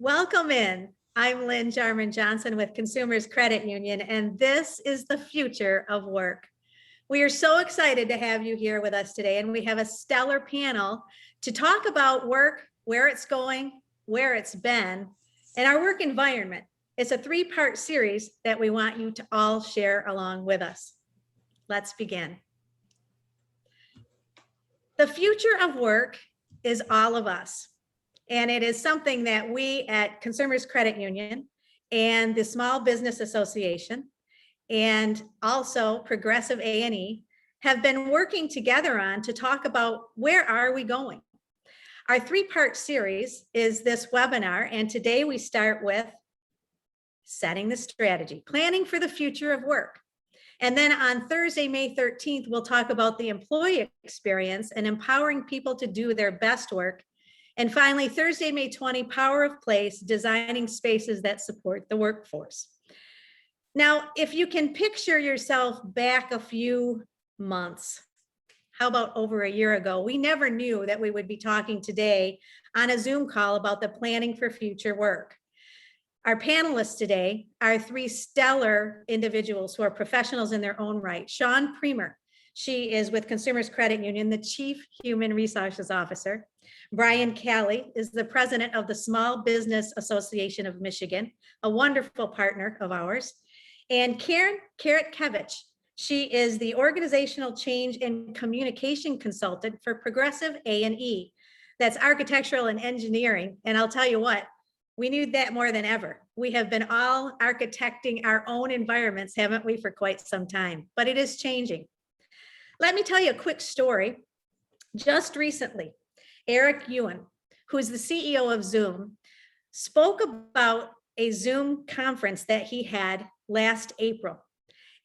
Welcome in. I'm Lynn Jarman Johnson with Consumers Credit Union, and this is the future of work. We are so excited to have you here with us today, and we have a stellar panel to talk about work, where it's going, where it's been, and our work environment. It's a three-part series that we want you to all share along with us. Let's begin. The future of work is all of us. And it is something that we at Consumers Credit Union and the Small Business Association and also Progressive A&E have been working together on to talk about where are we going. Our three-part series is this webinar, and today we start with setting the strategy, planning for the future of work. And then on Thursday, May 13th, we'll talk about the employee experience and empowering people to do their best work. And finally, Thursday, May 20, Power of Place, designing spaces that support the workforce. Now, if you can picture yourself back a few months, how about over a year ago, we never knew that we would be talking today on a Zoom call about the planning for future work. Our panelists today are three stellar individuals who are professionals in their own right. Shawn Premer, she is with Consumers Credit Union, the Chief Human Resources Officer. Brian Calley is the president of the Small Business Association of Michigan, a wonderful partner of ours. And Karen Karetkevich, she is the organizational change and communication consultant for Progressive A&E. That's architectural and engineering. And I'll tell you what, we need that more than ever. We have been all architecting our own environments, haven't we, for quite some time, but it is changing. Let me tell you a quick story. Just recently, Eric Yuan, who is the CEO of Zoom, spoke about a Zoom conference that he had last April.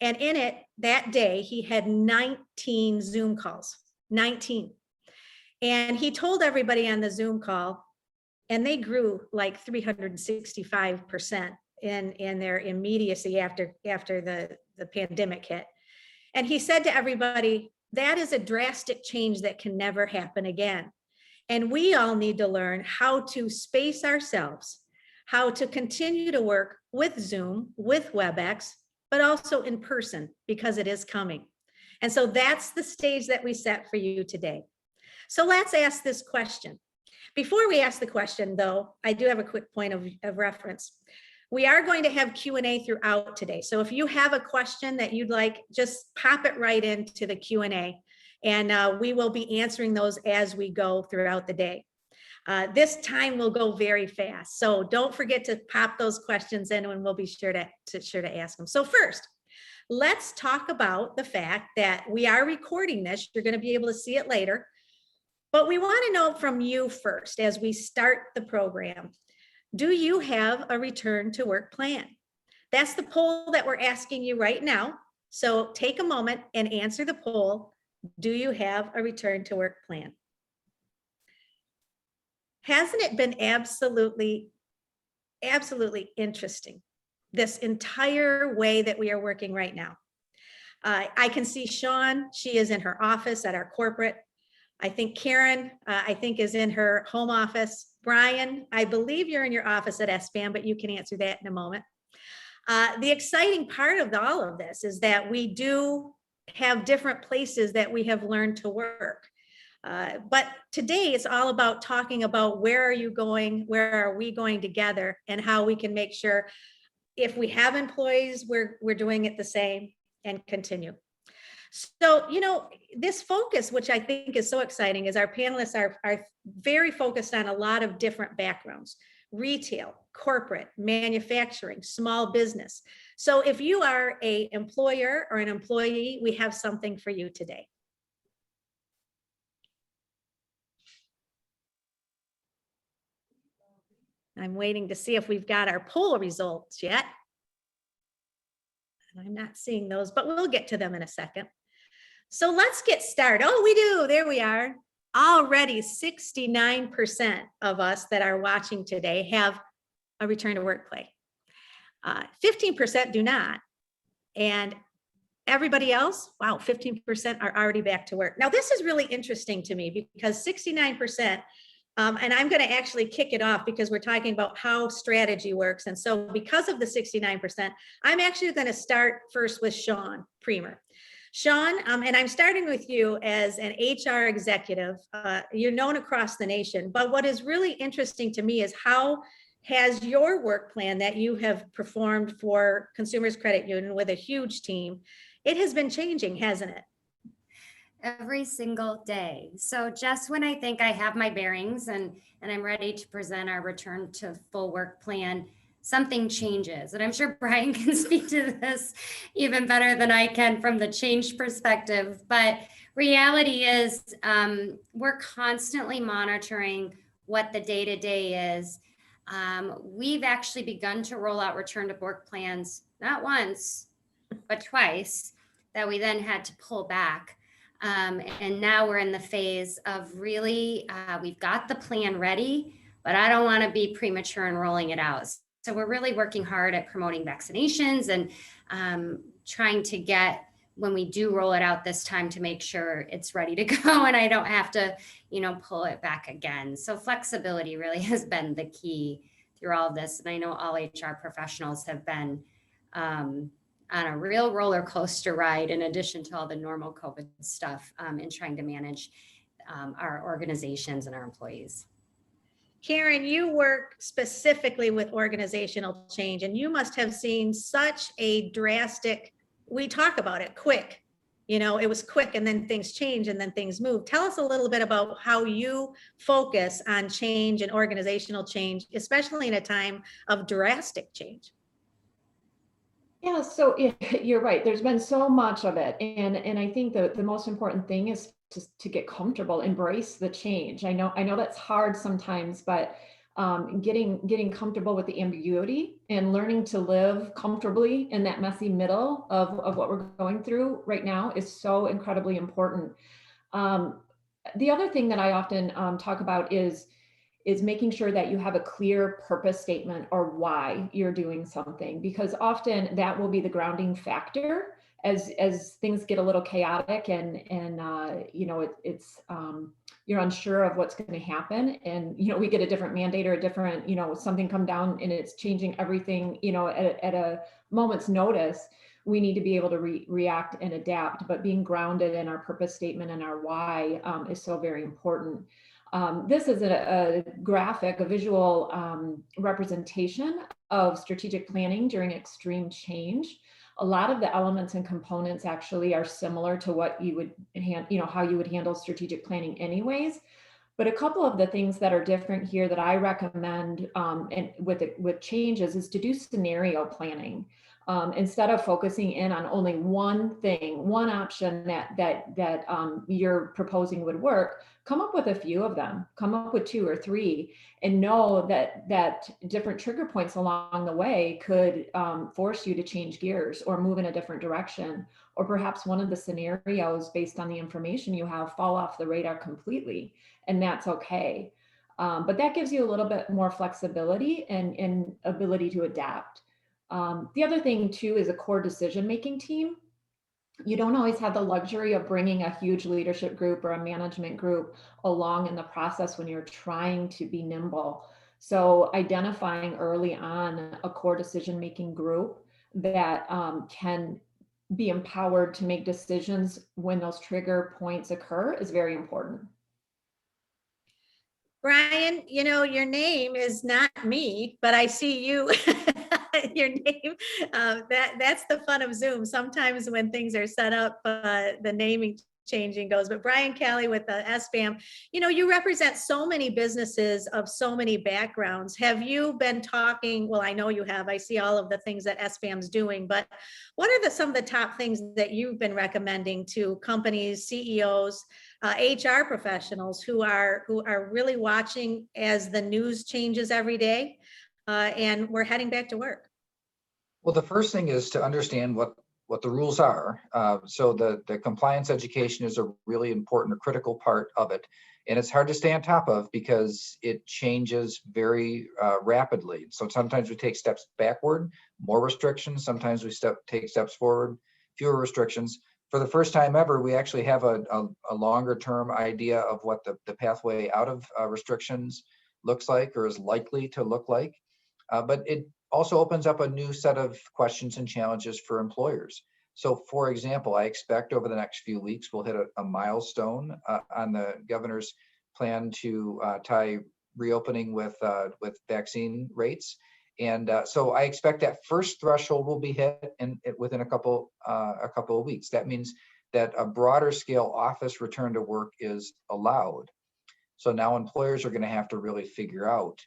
And in it, that day, he had 19 Zoom calls, 19. And he told everybody on the Zoom call, and they grew like 365% in their immediacy after the pandemic hit. And he said to everybody, that is a drastic change that can never happen again. And we all need to learn how to space ourselves, how to continue to work with Zoom, with WebEx, but also in person, because it is coming. And so that's the stage that we set for you today. So let's ask this question. Before we ask the question, though, I do have a quick point of reference. We are going to have Q&A throughout today. So if you have a question that you'd like, just pop it right into the Q&A, and we will be answering those as we go throughout the day. This time will go very fast, so don't forget to pop those questions in, and we'll be sure to ask them. So first, let's talk about the fact that we are recording this. You're going to be able to see it later, but we want to know from you first as we start the program. Do you have a return to work plan? That's the poll that we're asking you right now. So take a moment and answer the poll. Do you have a return to work plan? Hasn't it been absolutely interesting, this entire way that we are working right now? I can see Shawn, she is in her office at our corporate. I think Karen, is in her home office. Brian, I believe you're in your office at SBAM, but you can answer that in a moment. The exciting part of all of this is that we do have different places that we have learned to work. But today it's all about talking about where are you going, where are we going together, and how we can make sure if we have employees, we're doing it the same and continue. So, this focus, which I think is so exciting, is our panelists are very focused on a lot of different backgrounds: retail, corporate, manufacturing, small business. So if you are an employer or an employee, we have something for you today. I'm waiting to see if we've got our poll results yet. And I'm not seeing those, but we'll get to them in a second. So let's get started. Oh, we do. There we are. Already 69% of us that are watching today have a return to work plan. 15% do not. And everybody else, wow, 15% are already back to work. Now, this is really interesting to me because 69% And I'm going to actually kick it off because we're talking about how strategy works. And so because of the 69%, I'm actually going to start first with Sean Premer. Sean, and I'm starting with you as an HR executive. You're known across the nation, but what is really interesting to me is how has your work plan that you have performed for Consumers Credit Union with a huge team, it has been changing, hasn't it? Every single day. So just when I think I have my bearings and I'm ready to present our return to full work plan, something changes. And I'm sure Brian can speak to this even better than I can from the change perspective. But reality is we're constantly monitoring what the day-to-day is. We've actually begun to roll out return to work plans, not once, but twice, that we then had to pull back. And now we're in the phase of really, we've got the plan ready, but I don't want to be premature in rolling it out. So we're really working hard at promoting vaccinations and trying to get, when we do roll it out this time, to make sure it's ready to go and I don't have to, pull it back again. So flexibility really has been the key through all of this. And I know all HR professionals have been on a real roller coaster ride, in addition to all the normal COVID stuff, in trying to manage our organizations and our employees. Karen, you work specifically with organizational change, and you must have seen such a drastic, we talk about it, quick. It was quick, and then things change, and then things move. Tell us a little bit about how you focus on change and organizational change, especially in a time of drastic change. Yeah, so you're right. There's been so much of it. And I think the most important thing is to get comfortable, embrace the change. I know that's hard sometimes, but getting comfortable with the ambiguity and learning to live comfortably in that messy middle of what we're going through right now is so incredibly important. The other thing that I often talk about is making sure that you have a clear purpose statement or why you're doing something, because often that will be the grounding factor as things get a little chaotic and it's you're unsure of what's going to happen, and we get a different mandate or a different something come down and it's changing everything at a moment's notice. We need to be able to react and adapt, but being grounded in our purpose statement and our why is so very important. This is a graphic, a visual representation of strategic planning during extreme change. A lot of the elements and components actually are similar to what you would, how you would handle strategic planning anyways. But a couple of the things that are different here that I recommend and with changes is to do scenario planning. Instead of focusing in on only one thing, one option that you're proposing would work, come up with a few of them, come up with 2 or 3, and know that different trigger points along the way could force you to change gears or move in a different direction, or perhaps one of the scenarios based on the information you have fall off the radar completely, and that's okay. But that gives you a little bit more flexibility and ability to adapt. The other thing too is a core decision-making team. You don't always have the luxury of bringing a huge leadership group or a management group along in the process when you're trying to be nimble. So identifying early on a core decision-making group that can be empowered to make decisions when those trigger points occur is very important. Brian, your name is not me, but I see you. Your name, that's the fun of Zoom. Sometimes when things are set up, the naming changing goes. But Brian Kelly with the SBAM, you represent so many businesses of so many backgrounds. Have you been talking? Well, I know you have. I see all of the things that SBAM's doing, but what are some of the top things that you've been recommending to companies, CEOs, HR professionals who are really watching as the news changes every day, and we're heading back to work? Well, the first thing is to understand what the rules are. So the compliance education is a really important or critical part of it. And it's hard to stay on top of because it changes very rapidly. So sometimes we take steps backward, more restrictions. Sometimes we take steps forward, fewer restrictions. for the first time ever, we actually have a longer term idea of what the pathway out of restrictions looks like or is likely to look like. But it also opens up a new set of questions and challenges for employers. So for example, I expect over the next few weeks, we'll hit a milestone on the governor's plan to tie reopening with vaccine rates. And so I expect that first threshold will be hit within a couple of weeks. That means that a broader scale office return to work is allowed. So now employers are going to have to really figure out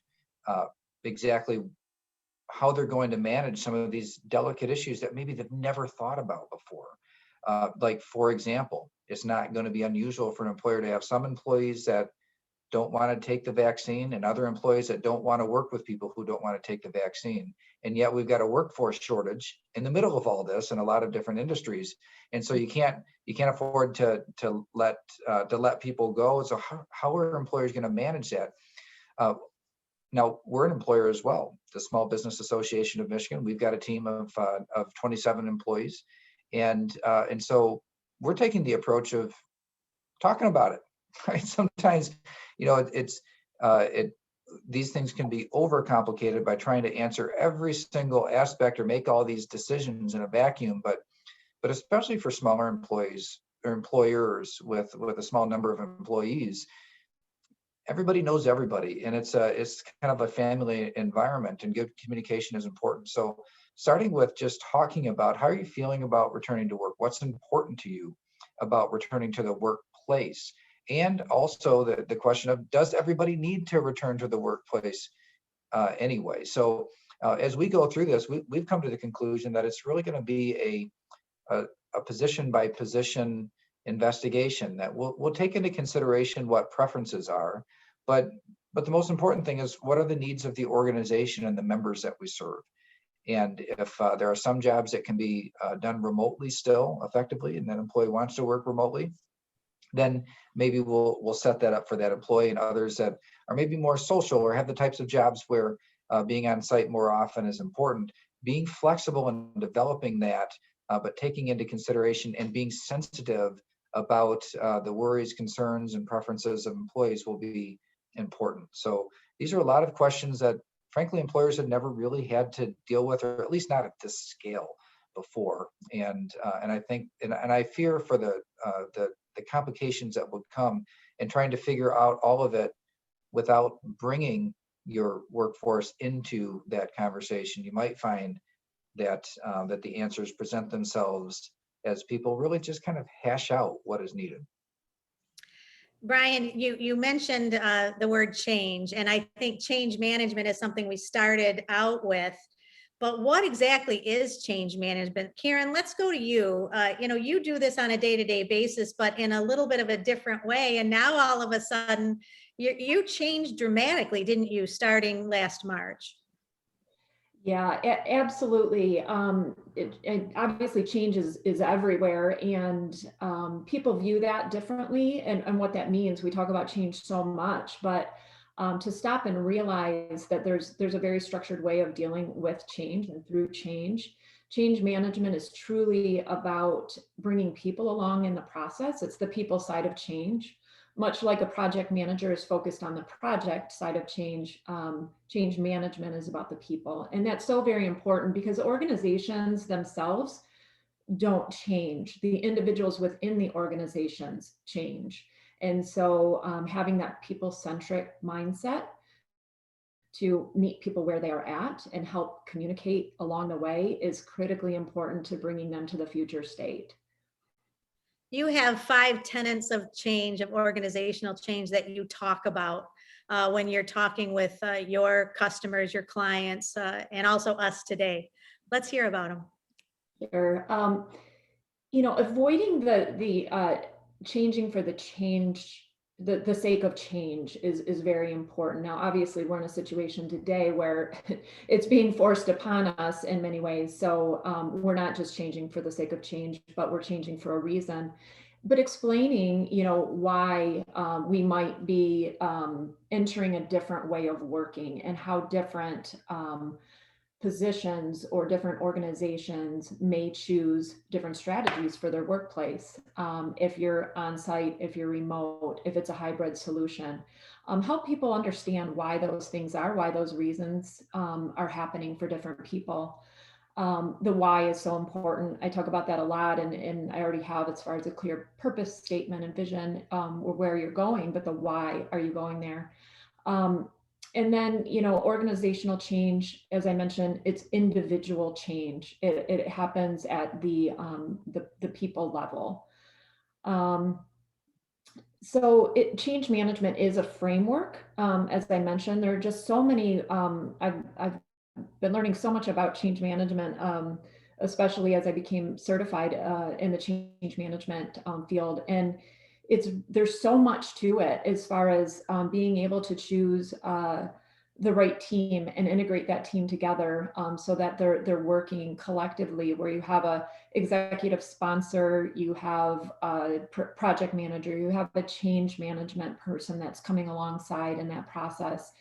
exactly how they're going to manage some of these delicate issues that maybe they've never thought about before. Like, for example, it's not going to be unusual for an employer to have some employees that don't want to take the vaccine and other employees that don't want to work with people who don't want to take the vaccine. And yet we've got a workforce shortage in the middle of all this in a lot of different industries. And so you can't afford to let people go. So how are employers going to manage that? Now, we're an employer as well. The Small Business Association of Michigan, we've got a team of 27 employees. And so we're taking the approach of talking about it, right? Sometimes, these things can be overcomplicated by trying to answer every single aspect or make all these decisions in a vacuum. But especially for smaller employees or employers with a small number of employees, everybody knows everybody, and it's kind of a family environment, and good communication is important. So starting with just talking about how are you feeling about returning to work, what's important to you about returning to the workplace, and also the question of, does everybody need to return to the workplace anyway? So as we go through this, we've come to the conclusion that it's really going to be a position by position investigation that will take into consideration what preferences are, but the most important thing is, what are the needs of the organization and the members that we serve? And if there are some jobs that can be done remotely still effectively, and that employee wants to work remotely, then maybe we'll set that up for that employee. And others that are maybe more social or have the types of jobs where being on site more often is important, being flexible in developing that, but taking into consideration and being sensitive about the worries, concerns, and preferences of employees will be important. So these are a lot of questions that, frankly, employers have never really had to deal with, or at least not at this scale before. And I think, and I fear for the complications that would come in trying to figure out all of it without bringing your workforce into that conversation. You might find that the answers present themselves as people really just kind of hash out what is needed. Brian, you mentioned the word change, and I think change management is something we started out with. But what exactly is change management? Karen, let's go to you. You do this on a day-to-day basis, but in a little bit of a different way. And now all of a sudden, you changed dramatically, didn't you, starting last March? Yeah, absolutely. And obviously change is everywhere, and people view that differently, and what that means. We talk about change so much, but to stop and realize that there's a very structured way of dealing with change and through change. Change management is truly about bringing people along in the process. It's the people side of change. Much like a project manager is focused on the project side of change, change management is about the people. And that's so very important, because organizations themselves don't change. The individuals within the organizations change. And so having that people-centric mindset to meet people where they are at and help communicate along the way is critically important to bringing them to the future state. You have 5 tenets of change, of organizational change, that you talk about when you're talking with your customers, your clients, and also us today. Let's hear about them. Sure. Avoiding the changing for the change, the sake of change is very important. Now, obviously, we're in a situation today where it's being forced upon us in many ways. So we're not just changing for the sake of change, but we're changing for a reason. But explaining, why we might be entering a different way of working, and how different positions or different organizations may choose different strategies for their workplace. If you're on site, if you're remote, if it's a hybrid solution, help people understand why those things are, why those reasons are happening for different people. The why is so important. I talk about that a lot, and I already have as far as a clear purpose statement and vision, or where you're going, but the why are you going there? And then, organizational change, as I mentioned, it's individual change. It happens at the people level. So change management is a framework. As I mentioned, there are just so many, I've been learning so much about change management, especially as I became certified in the change management field. And there's so much to it as far as being able to choose the right team and integrate that team together, so that they're working collectively, where you have a executive sponsor, you have a project manager, you have a change management person that's coming alongside in that process.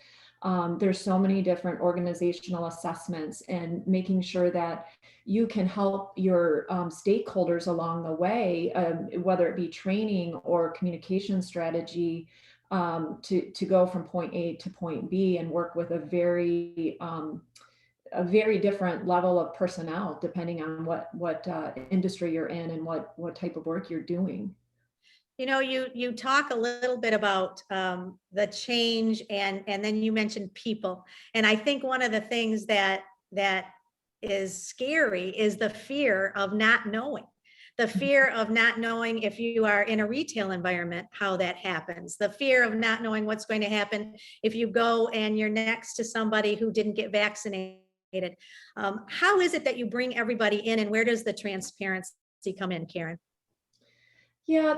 There's so many different organizational assessments, and making sure that you can help your stakeholders along the way, whether it be training or communication strategy, to go from point A to point B and work with a very different level of personnel, depending on what industry you're in and what type of work you're doing. You talk a little bit about the change, and then you mentioned people. And I think one of the things that is scary is the fear of not knowing. The fear of not knowing if you are in a retail environment, how that happens. The fear of not knowing what's going to happen if you go and you're next to somebody who didn't get vaccinated. How is it that you bring everybody in, and where does the transparency come in, Karen? Yeah,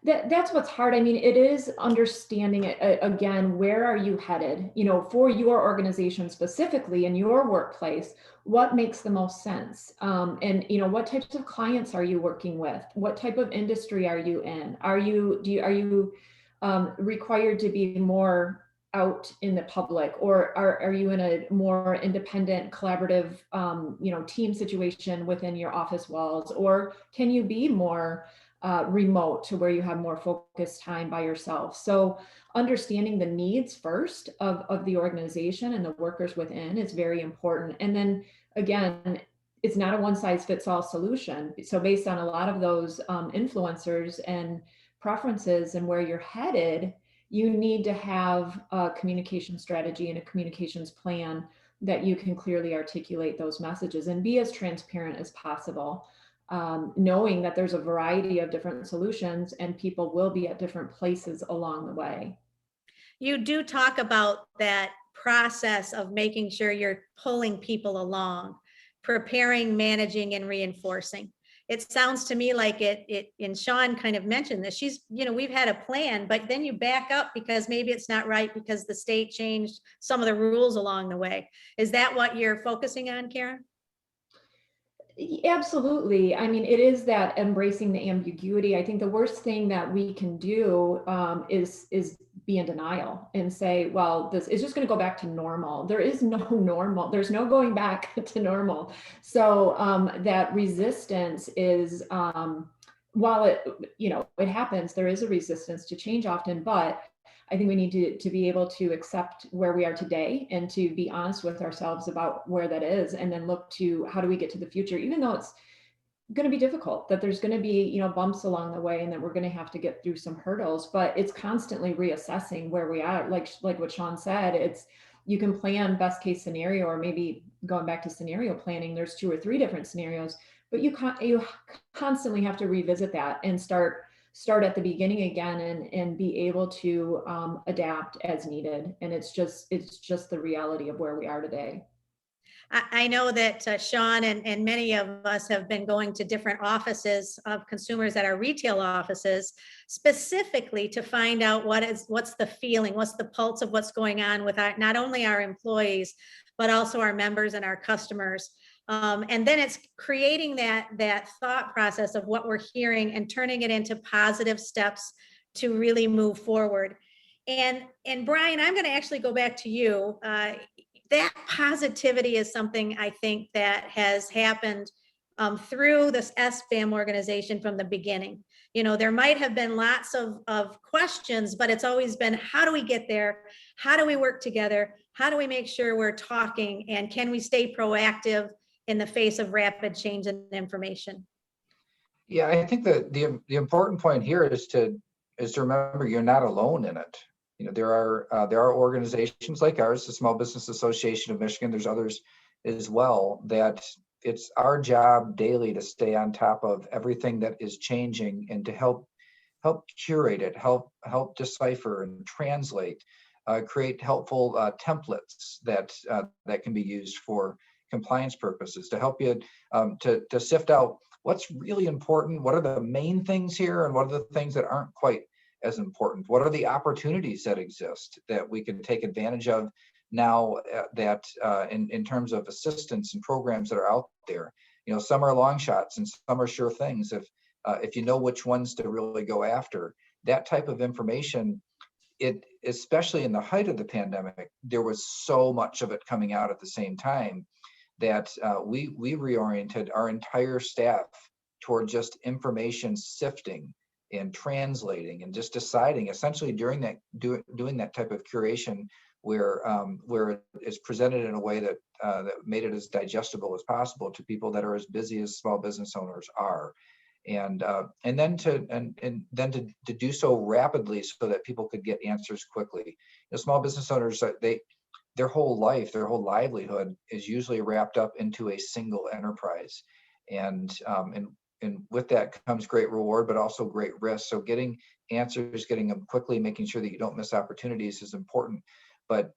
that's what's hard. I mean, it is understanding it, again, where are you headed, for your organization specifically in your workplace, what makes the most sense? And, what types of clients are you working with? What type of industry are you in? Are you required to be more out in the public, or are you in a more independent, collaborative, team situation within your office walls, or can you be more remote to where you have more focused time by yourself? So understanding the needs first of the organization and the workers within is very important. And then again, it's not a one size fits all solution. So based on a lot of those influencers and preferences and where you're headed, you need to have a communication strategy and a communications plan that you can clearly articulate those messages and be as transparent as possible, knowing that there's a variety of different solutions and people will be at different places along the way. You do talk about that process of making sure you're pulling people along, preparing, managing, and reinforcing. It sounds to me like and Sean kind of mentioned this, we've had a plan, but then you back up because maybe it's not right because the state changed some of the rules along the way. Is that what you're focusing on, Karen? Absolutely. I mean, it is that embracing the ambiguity. I think the worst thing that we can do is be in denial and say, well, this is just going to go back to normal. There is no normal. There's no going back to normal. So that resistance is, while it happens, there is a resistance to change often, but I think we need to be able to accept where we are today and to be honest with ourselves about where that is, and then look to how do we get to the future, even though it's going to be difficult, that there's going to be, bumps along the way, and that we're going to have to get through some hurdles, but it's constantly reassessing where we are. Like what Sean said, you can plan best case scenario, or maybe going back to scenario planning, there's 2 or 3 different scenarios, but you constantly have to revisit that and start at the beginning again, and be able to adapt as needed. And it's just the reality of where we are today. I know that Sean and many of us have been going to different offices of consumers at our retail offices, specifically to find out what's the feeling, what's the pulse of what's going on with not only our employees, but also our members and our customers. And then it's creating that thought process of what we're hearing and turning it into positive steps to really move forward. And Brian, I'm going to actually go back to you. that positivity is something I think that has happened through this SBAM organization from the beginning. You know, there might have been lots of questions, but it's always been, how do we get there? How do we work together? How do we make sure we're talking? And can we stay proactive in the face of rapid change in information? Yeah, I think that the important point here is to remember you're not alone in it. You know, there are organizations like ours, the Small Business Association of Michigan. There's others as well, that it's our job daily to stay on top of everything that is changing and to help curate it, help decipher and translate, create helpful templates that can be used for compliance purposes, to help you to sift out what's really important, what are the main things here, and what are the things that aren't quite as important. What are the opportunities that exist that we can take advantage of now, that in terms of assistance and programs that are out there. You know, some are long shots and some are sure things. If you know which ones to really go after, that type of information, it, especially in the height of the pandemic, there was so much of it coming out at the same time that we reoriented our entire staff toward just information sifting and translating and just deciding, essentially during that doing that type of curation where it's presented in a way that that made it as digestible as possible to people that are as busy as small business owners are. And then to do so rapidly so that people could get answers quickly. You know, small business owners, their whole life, their whole livelihood is usually wrapped up into a single enterprise, and with that comes great reward, but also great risk. So getting answers, getting them quickly, making sure that you don't miss opportunities is important, but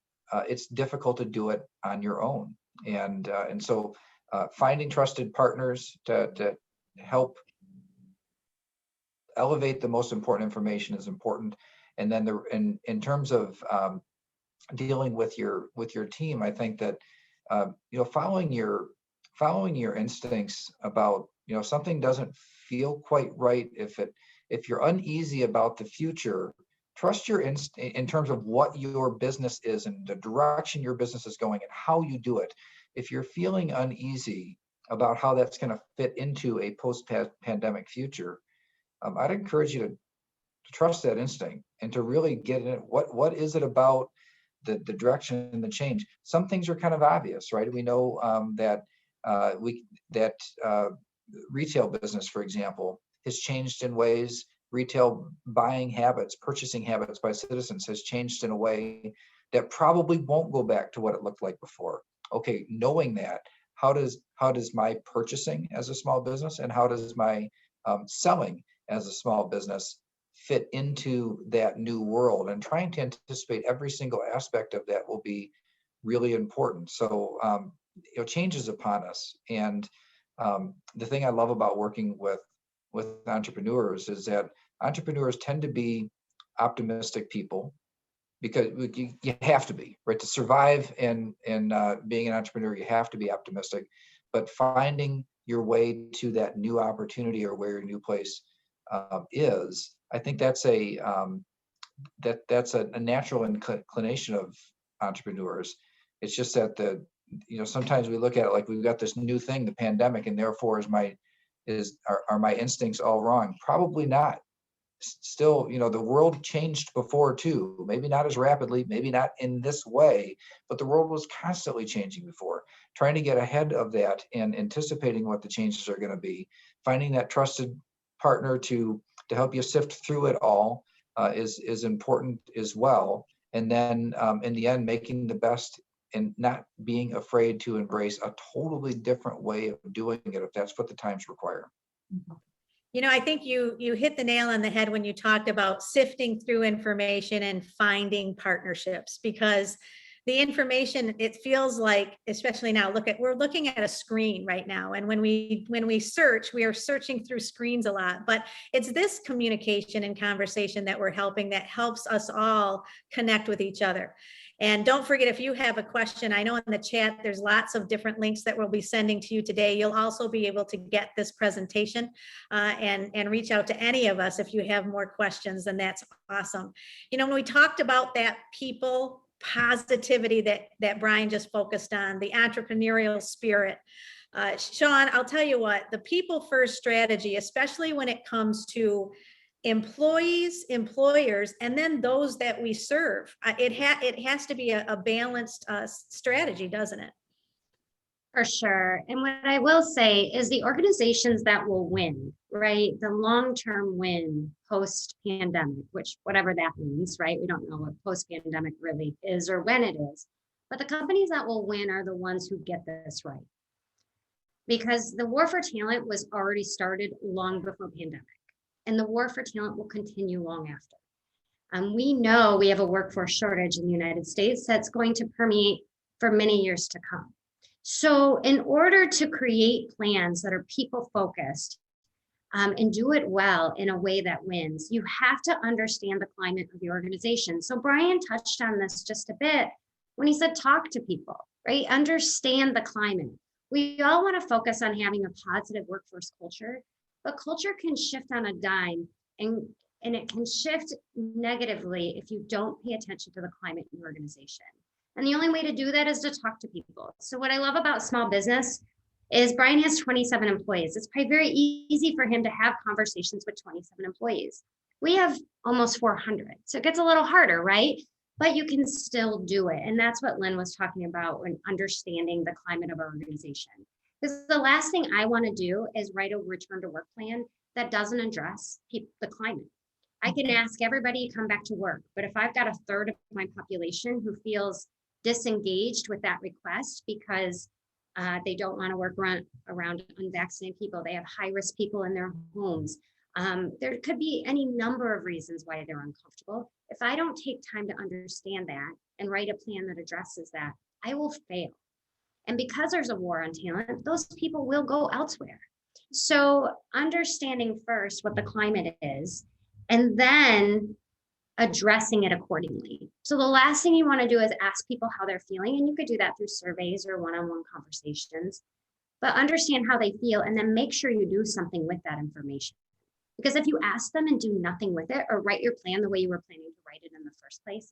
it's difficult to do it on your own. And so finding trusted partners to help elevate the most important information is important. And then in terms of dealing with your team, I think that you know, following your instincts about, you know, something doesn't feel quite right, if you're uneasy about the future, trust your in terms of what your business is and the direction your business is going and how you do it. If you're feeling uneasy about how that's going to fit into a post-pandemic future, I'd encourage you to trust that instinct and to really get in it. What is it about the direction and the change? Some things are kind of obvious, right? We know that retail business, for example, has changed in ways. Retail buying habits, purchasing habits by citizens has changed in a way that probably won't go back to what it looked like before. Okay, knowing that, how does my purchasing as a small business and how does my selling as a small business fit into that new world? And trying to anticipate every single aspect of that will be really important. So you know, change is upon us, and the thing I love about working with entrepreneurs is that entrepreneurs tend to be optimistic people, because you have to be, right? To survive and being an entrepreneur, you have to be optimistic. But finding your way to that new opportunity or where your new place is, I think that's a natural inclination of entrepreneurs. It's just that you know, sometimes we look at it like we've got this new thing, the pandemic, and therefore are my instincts all wrong? Probably not. Still, you know, the world changed before too, maybe not as rapidly, maybe not in this way, but the world was constantly changing before. Trying to get ahead of that and anticipating what the changes are going to be, finding that trusted partner to help you sift through it all is important as well. And then in the end, making the best and not being afraid to embrace a totally different way of doing it if that's what the times require. You know, I think you hit the nail on the head when you talked about sifting through information and finding partnerships, because the information, it feels like, especially now, we're looking at a screen right now. And when we search, we are searching through screens a lot, but it's this communication and conversation that that helps us all connect with each other. And don't forget, if you have a question, I know in the chat, there's lots of different links that we'll be sending to you today. You'll also be able to get this presentation and reach out to any of us if you have more questions, and that's awesome. You know, when we talked about that people positivity that Brian just focused on, the entrepreneurial spirit. Sean, I'll tell you what, the people first strategy, especially when it comes to employees, employers, and then those that we serve, it has to be a balanced strategy, doesn't it? For sure. And what I will say is the organizations that will win, right? The long-term win post-pandemic, which whatever that means, right? We don't know what post-pandemic really is or when it is. But the companies that will win are the ones who get this right. Because the war for talent was already started long before pandemic. And the war for talent will continue long after. We know we have a workforce shortage in the United States that's going to permeate for many years to come. So in order to create plans that are people focused and do it well in a way that wins, you have to understand the climate of the organization. So Brian touched on this just a bit when he said, talk to people, right? Understand the climate. We all want to focus on having a positive workforce culture, but culture can shift on a dime and it can shift negatively if you don't pay attention to the climate in your organization. And the only way to do that is to talk to people. So what I love about small business is Brian has 27 employees. It's probably very easy for him to have conversations with 27 employees. We have almost 400. So it gets a little harder, right? But you can still do it. And that's what Lynn was talking about when understanding the climate of our organization. Because the last thing I want to do is write a return to work plan that doesn't address the climate. I can ask everybody to come back to work, but if I've got a third of my population who feels disengaged with that request because they don't want to work around unvaccinated people, they have high-risk people in their homes. There could be any number of reasons why they're uncomfortable. If I don't take time to understand that and write a plan that addresses that, I will fail. And because there's a war on talent, those people will go elsewhere. So understanding first what the climate is, and then addressing it accordingly. So the last thing you want to do is ask people how they're feeling, and you could do that through surveys or one-on-one conversations, but understand how they feel and then make sure you do something with that information. Because if you ask them and do nothing with it or write your plan the way you were planning to write it in the first place,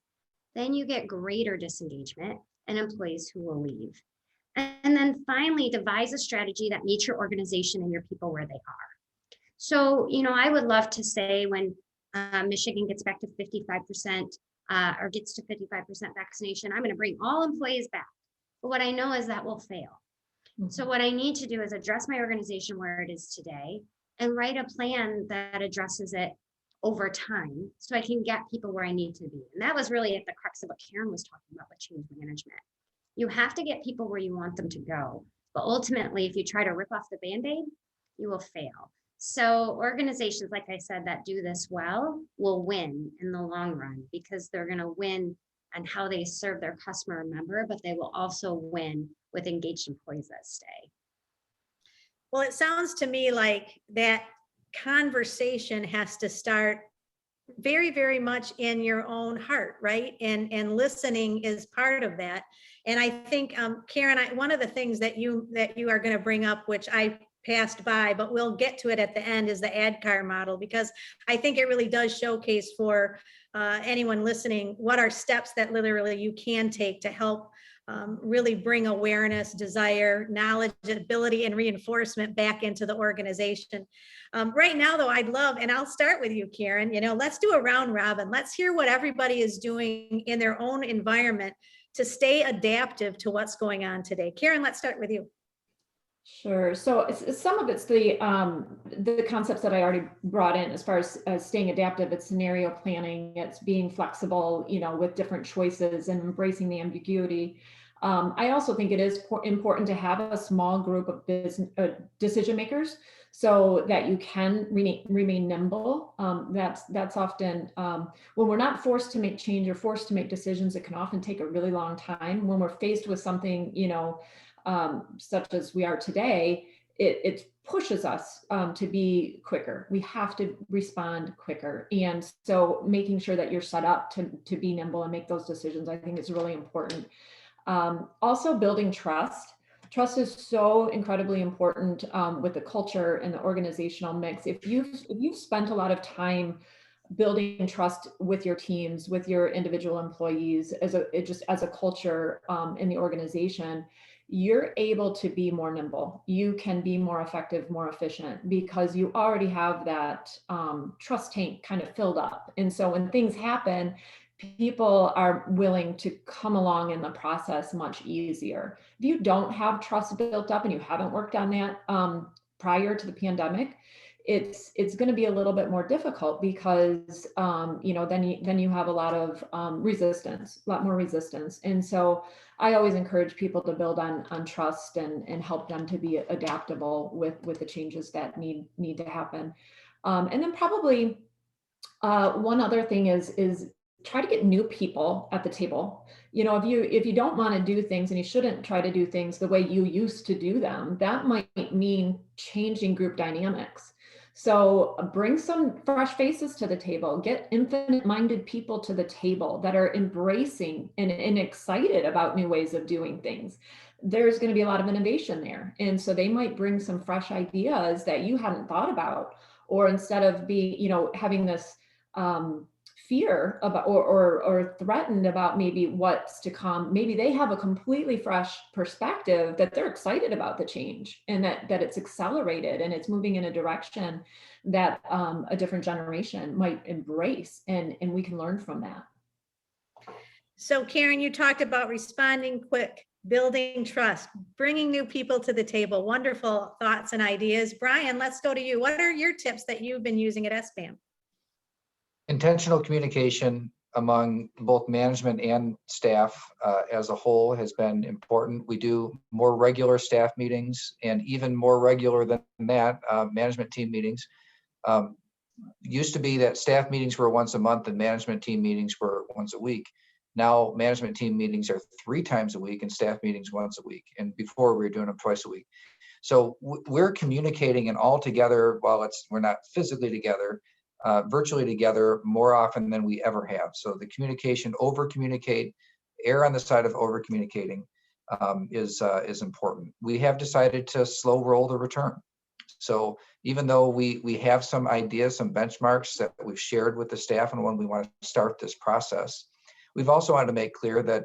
then you get greater disengagement and employees who will leave. And then finally, devise a strategy that meets your organization and your people where they are. So, I would love to say when Michigan gets back to 55% or gets to 55% vaccination, I'm going to bring all employees back. But what I know is that will fail. Mm-hmm. So what I need to do is address my organization where it is today and write a plan that addresses it over time so I can get people where I need to be. And that was really at the crux of what Karen was talking about with change management. You have to get people where you want them to go. But ultimately, if you try to rip off the Band-Aid, you will fail. So organizations, like I said, that do this well will win in the long run because they're going to win on how they serve their customer and member, but they will also win with engaged employees that stay. Well, it sounds to me like that conversation has to start very, very much in your own heart, right? And listening is part of that. And I think, Karen, one of the things that you are going to bring up, which I passed by, but we'll get to it at the end, is the ADKAR model, because I think it really does showcase for anyone listening what are steps that literally you can take to help really bring awareness, desire, knowledge, ability, and reinforcement back into the organization. Right now, though, I'd love, and I'll start with you, Karen, let's do a round robin. Let's hear what everybody is doing in their own environment to stay adaptive to what's going on today. Karen, let's start with you. Sure. So some of it's the concepts that I already brought in as far as staying adaptive. It's scenario planning. It's being flexible, with different choices and embracing the ambiguity. I also think it is important to have a small group of decision makers so that you can remain nimble. That's often when we're not forced to make change or forced to make decisions, it can often take a really long time. When we're faced with something, such as we are today, it pushes us to be quicker. We have to respond quicker. And so making sure that you're set up to be nimble and make those decisions, I think is really important. Also building trust. Trust is so incredibly important with the culture and the organizational mix. If you've spent a lot of time building trust with your teams, with your individual employees, as a culture in the organization, you're able to be more nimble. You can be more effective, more efficient, because you already have that trust tank kind of filled up. And so when things happen, people are willing to come along in the process much easier. If you don't have trust built up and you haven't worked on that prior to the pandemic, it's going to be a little bit more difficult, because then you have a lot of resistance, a lot more resistance. And so I always encourage people to build on trust and help them to be adaptable with the changes that need to happen. And then probably one other thing is try to get new people at the table. If you don't want to do things, and you shouldn't try to do things the way you used to do them, that might mean changing group dynamics. So bring some fresh faces to the table, get infinite-minded people to the table that are embracing and excited about new ways of doing things. There's going to be a lot of innovation there. And so they might bring some fresh ideas that you hadn't thought about, or instead of having this fear about or threatened about maybe what's to come, maybe they have a completely fresh perspective that they're excited about the change, and that it's accelerated and it's moving in a direction that a different generation might embrace, and we can learn from that. So Karen, you talked about responding quick, building trust, bringing new people to the table. Wonderful thoughts and ideas. Brian, let's go to you. What are your tips that you've been using at SBAM? Intentional communication among both management and staff as a whole has been important. We do more regular staff meetings, and even more regular than that, management team meetings. Used to be that staff meetings were once a month and management team meetings were once a week. Now management team meetings are 3 times a week and staff meetings once a week. And before we were doing them twice a week. So we're communicating and all together while we're not physically together, virtually together more often than we ever have. So the communication, over communicate, err on the side of over communicating is important. We have decided to slow roll the return. So even though we have some ideas, some benchmarks that we've shared with the staff and when we want to start this process, we've also wanted to make clear that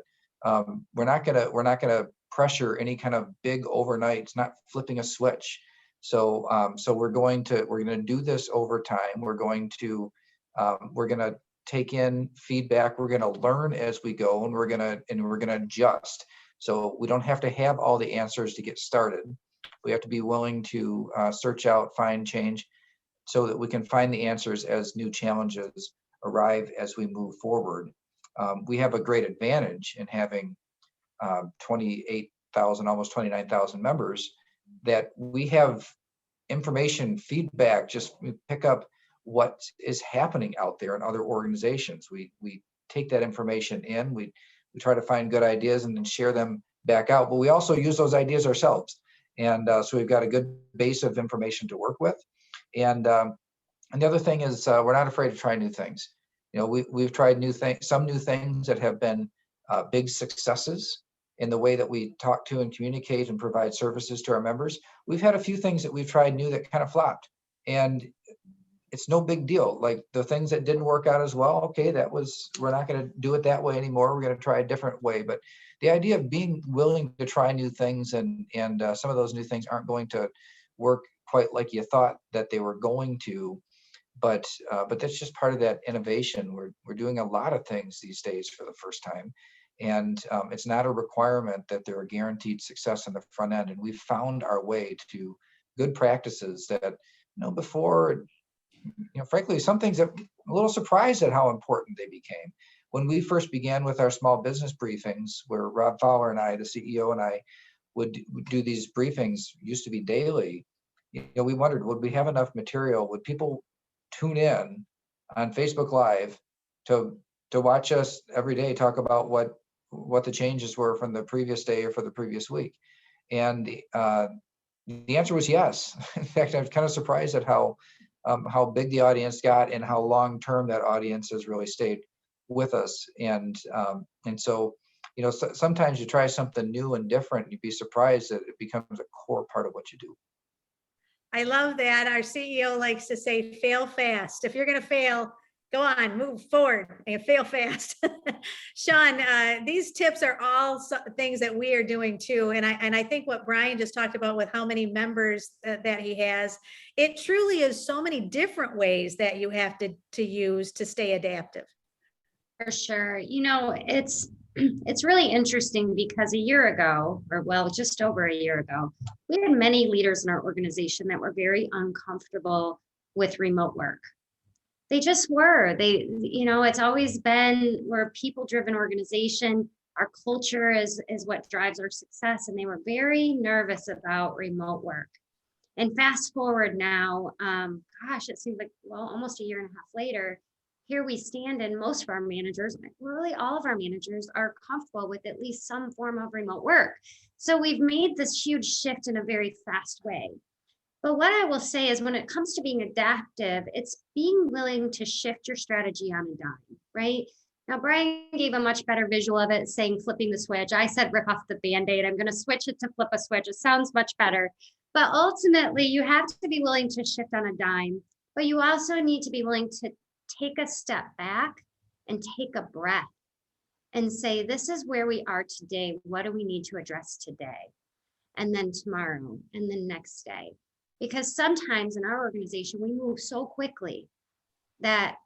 we're not gonna pressure any kind of big overnight. It's not flipping a switch. So we're gonna do this over time. We're gonna take in feedback. We're gonna learn as we go, and we're gonna adjust. So we don't have to have all the answers to get started. We have to be willing to search out, find, change, so that we can find the answers as new challenges arrive as we move forward. We have a great advantage in having 28,000, almost 29,000 members, that we have information, feedback, just pick up what is happening out there in other organizations. We take that information in, we try to find good ideas and then share them back out, but we also use those ideas ourselves. And so we've got a good base of information to work with. And the other thing is we're not afraid to try new things. We've tried some new things that have been big successes in the way that we talk to and communicate and provide services to our members. We've had a few things that we've tried new that kind of flopped, and it's no big deal. Like the things that didn't work out as well, okay, we're not going to do it that way anymore. We're going to try a different way. But the idea of being willing to try new things, and some of those new things aren't going to work quite like you thought that they were going to, but that's just part of that innovation. We're doing a lot of things these days for the first time, and it's not a requirement that they're a guaranteed success on the front end. And we've found our way to good practices that before, frankly, some things that I'm a little surprised at how important they became. When we first began with our small business briefings, where Rob Fowler and I, the CEO, and I would do these briefings, used to be daily, we wondered, would we have enough material? Would people tune in on Facebook Live to watch us every day talk about what the changes were from the previous day or for the previous week? And the answer was yes. In fact, I was kind of surprised at how big the audience got and how long-term that audience has really stayed with us. And so, sometimes you try something new and different, and you'd be surprised that it becomes a core part of what you do. I love that. Our CEO likes to say, fail fast. If you're going to fail, Go on, move forward and fail fast. Sean, these tips are all things that we are doing too. And I think what Brian just talked about with how many members that he has, it truly is so many different ways that you have to use to stay adaptive. For sure. It's really interesting because a year ago, or well, just over a year ago, we had many leaders in our organization that were very uncomfortable with remote work. They just were. It's always been, we're a people-driven organization. Our culture is what drives our success. And they were very nervous about remote work. And fast forward now, it seems like, well, almost a year and a half later, here we stand, and most of our managers, really all of our managers, are comfortable with at least some form of remote work. So we've made this huge shift in a very fast way. But what I will say is when it comes to being adaptive, it's being willing to shift your strategy on a dime, right? Now, Brian gave a much better visual of it, saying flipping the switch. I said rip off the Band-Aid. I'm going to switch it to flip a switch. It sounds much better. But ultimately, you have to be willing to shift on a dime, but you also need to be willing to take a step back and take a breath and say, this is where we are today. What do we need to address today? And then tomorrow, and the next day. Because sometimes in our organization, we move so quickly that,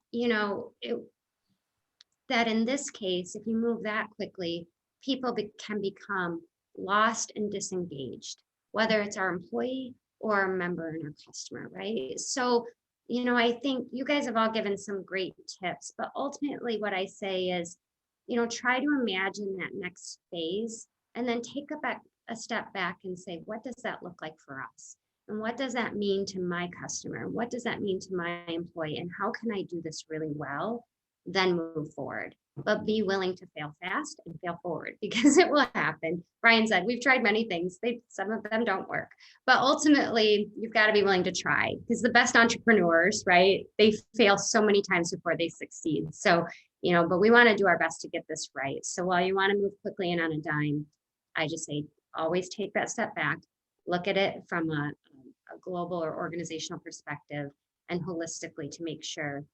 that in this case, if you move that quickly, people can become lost and disengaged, whether it's our employee or our member and our customer, right? So, I think you guys have all given some great tips, but ultimately what I say is, try to imagine that next phase and then take a step back and say, what does that look like for us? And what does that mean to my customer? What does that mean to my employee? And how can I do this really well? Then move forward, but be willing to fail fast and fail forward because it will happen. Brian said, we've tried many things. Some of them don't work, but ultimately you've got to be willing to try because the best entrepreneurs, right? They fail so many times before they succeed. So, but we want to do our best to get this right. So while you want to move quickly and on a dime, I just say, always take that step back, look at it from a global or organizational perspective and holistically to make sure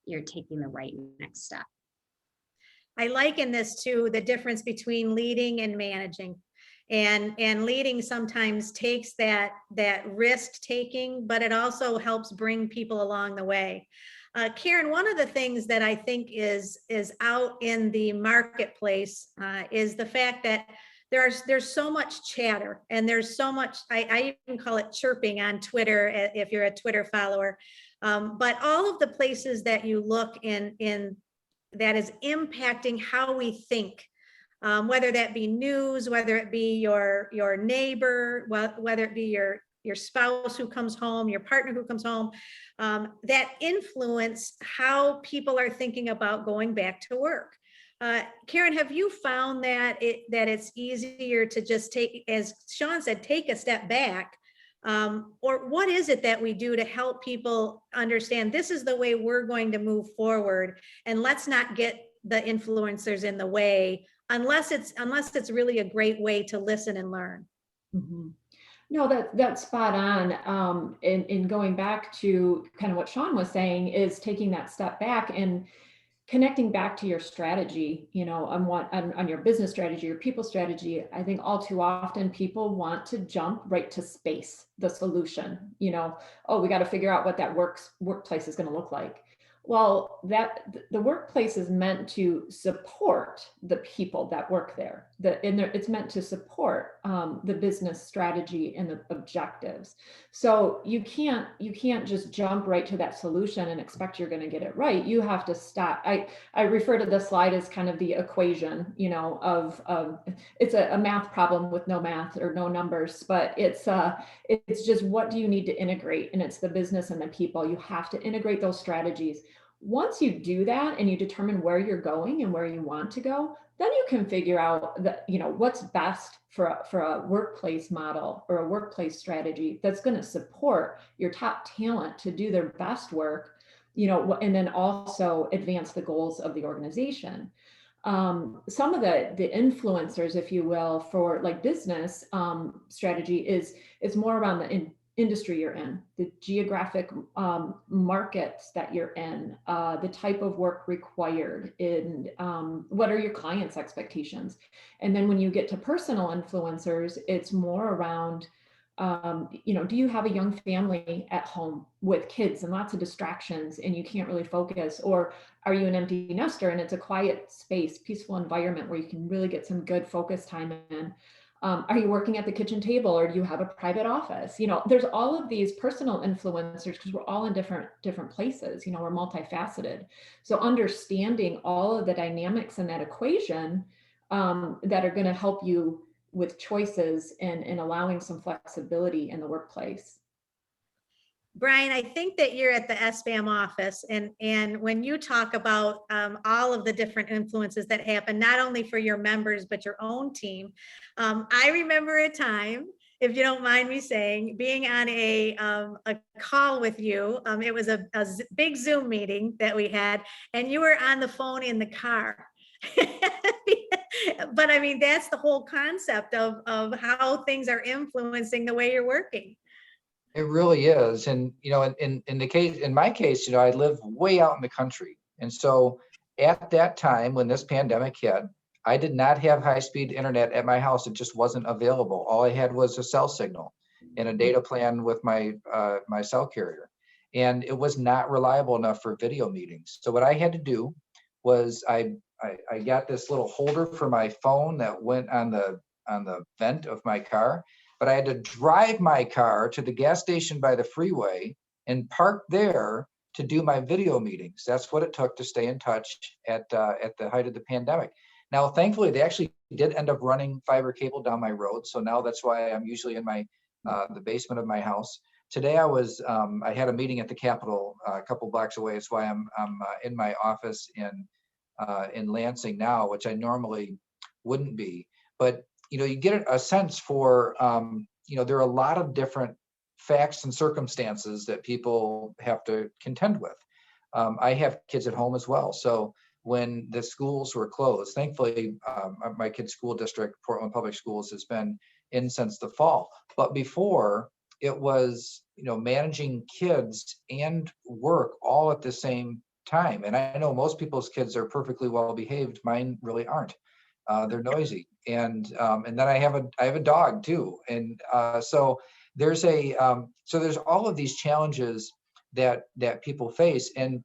you're taking the right next step. I liken this to the difference between leading and managing. And leading sometimes takes that risk taking, but it also helps bring people along the way. Karen, one of the things that I think is out in the marketplace is the fact that there's so much chatter and there's so much, I even call it chirping on Twitter if you're a Twitter follower. But all of the places that you look in that is impacting how we think, whether that be news, whether it be your neighbor, whether it be your spouse who comes home, your partner who comes home, that influence how people are thinking about going back to work. Karen, have you found that it's easier to just take, as Sean said, take a step back? Or what is it that we do to help people understand this is the way we're going to move forward, and let's not get the influencers in the way unless it's really a great way to listen and learn. Mm-hmm. No, that's spot on. In going back to kind of what Sean was saying is taking that step back and connecting back to your strategy, on your business strategy, your people strategy. I think all too often people want to jump right to space, the solution, we got to figure out what that workplace is going to look like. Well, the workplace is meant to support the people that work there. It's meant to support the business strategy and the objectives. So you can't just jump right to that solution and expect you're going to get it right. You have to stop. I refer to this slide as kind of the equation, of it's a math problem with no math or no numbers, but it's just what do you need to integrate, and it's the business and the people. You have to integrate those strategies. Once you do that and you determine where you're going and where you want to go, then you can figure out that, what's best for a workplace model or a workplace strategy that's going to support your top talent to do their best work, and then also advance the goals of the organization. Some of the influencers, if you will, for like business strategy is more around the industry you're in, the geographic markets that you're in, the type of work required, and what are your clients' expectations. And then when you get to personal influencers, it's more around, do you have a young family at home with kids and lots of distractions and you can't really focus? Or are you an empty nester and it's a quiet space, peaceful environment where you can really get some good focus time in? Are you working at the kitchen table, or do you have a private office? There's all of these personal influencers because we're all in different places. We're multifaceted. So understanding all of the dynamics in that equation that are going to help you with choices and allowing some flexibility in the workplace. Brian, I think that you're at the SBAM office, and when you talk about all of the different influences that happen, not only for your members, but your own team. I remember a time, if you don't mind me saying, being on a call with you. It was a big Zoom meeting that we had, and you were on the phone in the car. But I mean, that's the whole concept of how things are influencing the way you're working. It really is. And, in my case, I live way out in the country. And so at that time, when this pandemic hit, I did not have high-speed internet at my house. It just wasn't available. All I had was a cell signal and a data plan with my cell carrier. And it was not reliable enough for video meetings. So what I had to do was I got this little holder for my phone that went on the vent of my car. But I had to drive my car to the gas station by the freeway and park there to do my video meetings. That's what it took to stay in touch at the height of the pandemic. Now, thankfully, they actually did end up running fiber cable down my road. So now that's why I'm usually in my the basement of my house. Today I had a meeting at the Capitol a couple blocks away. That's why I'm in my office in Lansing now, which I normally wouldn't be. But you get a sense for, there are a lot of different facts and circumstances that people have to contend with. I have kids at home as well. So when the schools were closed, thankfully, my kid's school district, Portland Public Schools, has been in since the fall. But before, it was, managing kids and work all at the same time. And I know most people's kids are perfectly well behaved. Mine really aren't. They're noisy, and then I have a dog too, and so there's there's all of these challenges that people face, and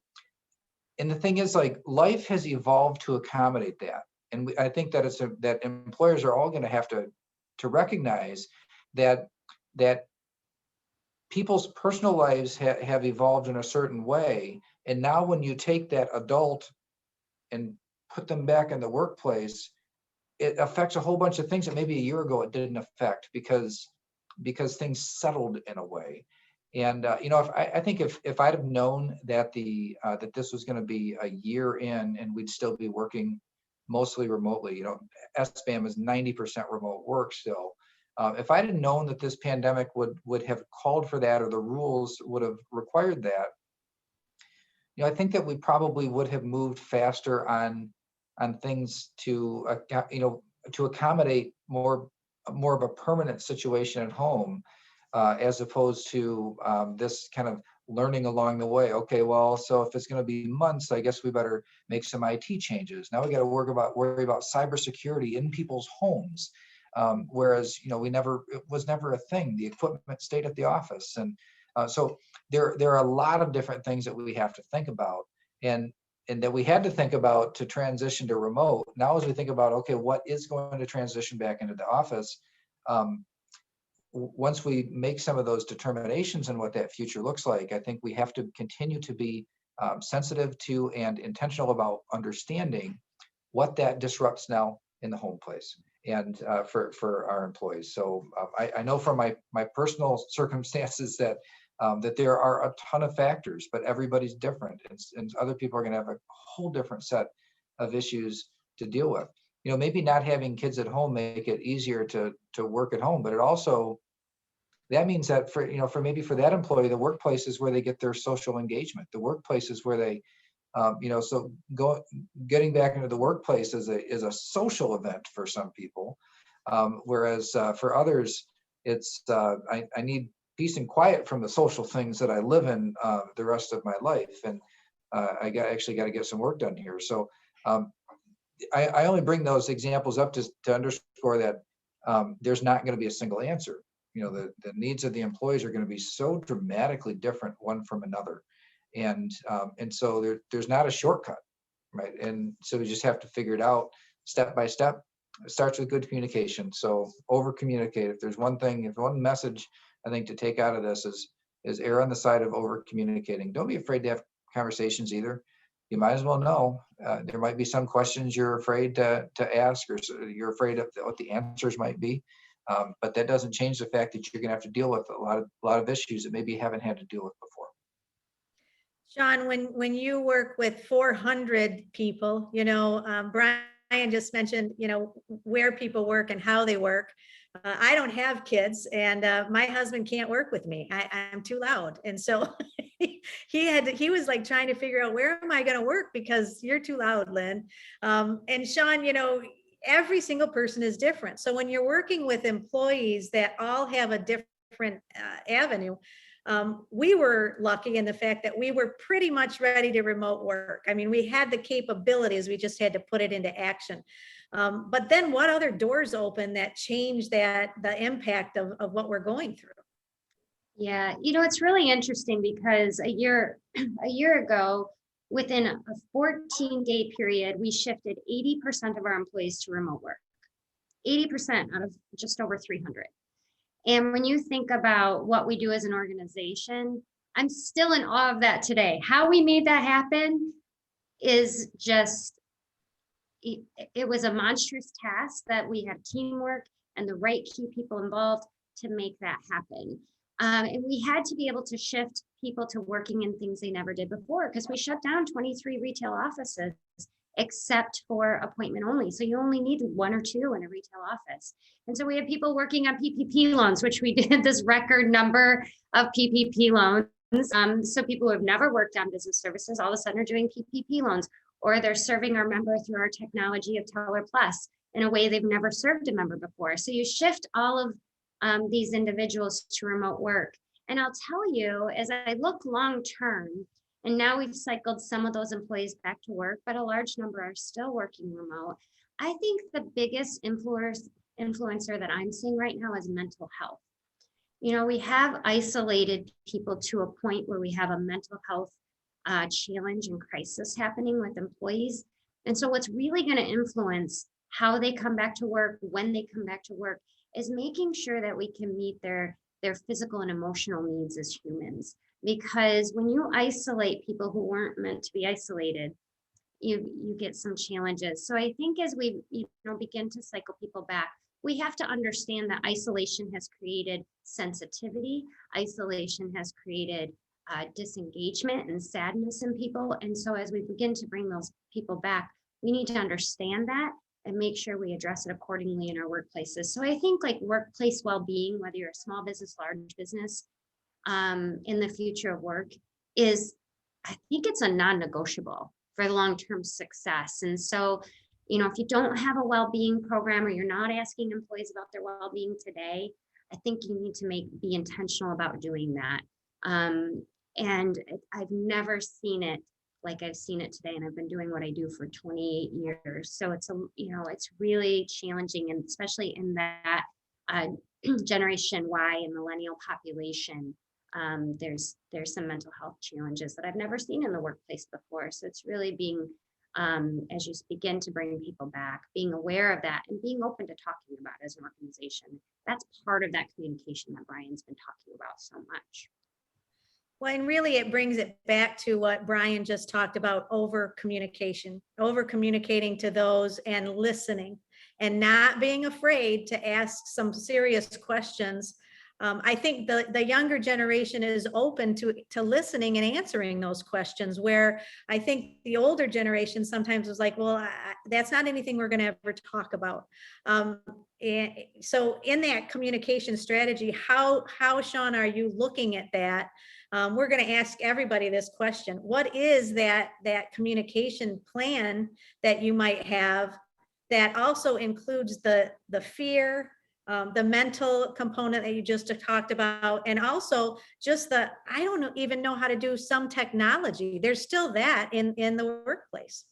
the thing is, like, life has evolved to accommodate that, and I think that that employers are all going to have to recognize that people's personal lives have evolved in a certain way, and now when you take that adult and put them back in the workplace, it affects a whole bunch of things that maybe a year ago it didn't affect because things settled in a way. And I think if I'd have known that that this was going to be a year in and we'd still be working mostly remotely, SBAM is 90% remote work still. If I'd have known that this pandemic would have called for that, or the rules would have required that, I think that we probably would have moved faster on things to accommodate more of a permanent situation at home, as opposed to this kind of learning along the way. Okay, well, so if it's going to be months, I guess we better make some IT changes. Now we got to worry about cybersecurity in people's homes, whereas it was never a thing. The equipment stayed at the office, and so there are a lot of different things that we have to think about, and that we had to think about to transition to remote. Now, as we think about, okay, what is going to transition back into the office, once we make some of those determinations on what that future looks like, I think we have to continue to be sensitive to and intentional about understanding what that disrupts now in the home place and for our employees. So I know from my personal circumstances that there are a ton of factors, but everybody's different, and other people are going to have a whole different set of issues to deal with. Maybe not having kids at home make it easier to work at home, but it also, that means that for that employee, the workplace is where they get their social engagement. The workplace is where they, getting back into the workplace is a social event for some people, whereas for others, it's I need peace and quiet from the social things that I live in the rest of my life. And I actually got to get some work done here. So I only bring those examples up to underscore that there's not going to be a single answer. You know, the needs of the employees are going to be so dramatically different one from another. And so there's not a shortcut, right? And so we just have to figure it out step by step. It starts with good communication. So over communicate. If there's one thing, if one message I think to take out of this is err on the side of over communicating. Don't be afraid to have conversations either. You might as well know. There might be some questions you're afraid to ask, or you're afraid of what the answers might be. But that doesn't change the fact that you're going to have to deal with a lot of issues that maybe you haven't had to deal with before. Sean, when you work with 400 people, you know, Brian just mentioned, you know, where people work and how they work. I don't have kids, and my husband can't work with me. I'm too loud. And so he was like trying to figure out, where am I going to work? Because you're too loud, Lynn. And Sean, you know, every single person is different. So when you're working with employees that all have a different avenue, we were lucky in the fact that we were pretty much ready to remote work. I mean, we had the capabilities, we just had to put it into action. But then what other doors open that change the impact of what we're going through? Yeah, you know, it's really interesting because a year ago, within a 14-day period, we shifted 80% of our employees to remote work. 80% out of just over 300. And when you think about what we do as an organization, I'm still in awe of that today. How we made that happen is just, it was a monstrous task that we had teamwork and the right key people involved to make that happen. And we had to be able to shift people to working in things they never did before, because we shut down 23 retail offices except for appointment only. So you only need 1 or 2 in a retail office. And so we had people working on PPP loans, which we did this record number of PPP loans. So people who have never worked on business services all of a sudden are doing PPP loans, or they're serving our member through our technology of Teller Plus in a way they've never served a member before. So you shift all of these individuals to remote work. And I'll tell you, as I look long term, and now we've cycled some of those employees back to work, but a large number are still working remote. I think the biggest influencer that I'm seeing right now is mental health. You know, we have isolated people to a point where we have a mental health challenge and crisis happening with employees. And so what's really going to influence how they come back to work, when they come back to work, is making sure that we can meet their physical and emotional needs as humans. Because when you isolate people who weren't meant to be isolated, you get some challenges. So I think as we begin to cycle people back, we have to understand that isolation has created sensitivity. Isolation has created disengagement and sadness in people. And so as we begin to bring those people back, we need to understand that and make sure we address it accordingly in our workplaces. So I think like workplace well-being, whether you're a small business, large business, in the future of work is, I think it's a non-negotiable for long-term success. And so, you know, if you don't have a well-being program, or you're not asking employees about their well-being today, I think you need to be intentional about doing that. And I've never seen it like I've seen it today, and I've been doing what I do for 28 years. So it's it's really challenging, and especially in that Generation Y and millennial population, there's some mental health challenges that I've never seen in the workplace before. So it's really being, as you begin to bring people back, being aware of that and being open to talking about it as an organization. That's part of that communication that Brian's been talking about so much. Well, and really it brings it back to what Brian just talked about, over communicating to those and listening and not being afraid to ask some serious questions. I think the younger generation is open to listening and answering those questions, where I think the older generation sometimes was like, well, that's not anything we're going to ever talk about. And so in that communication strategy, how Sean, are you looking at that? We're going to ask everybody this question. What is that communication plan that you might have that also includes the fear, the mental component that you just talked about, and also just I don't even know how to do some technology. There's still that in the workplace.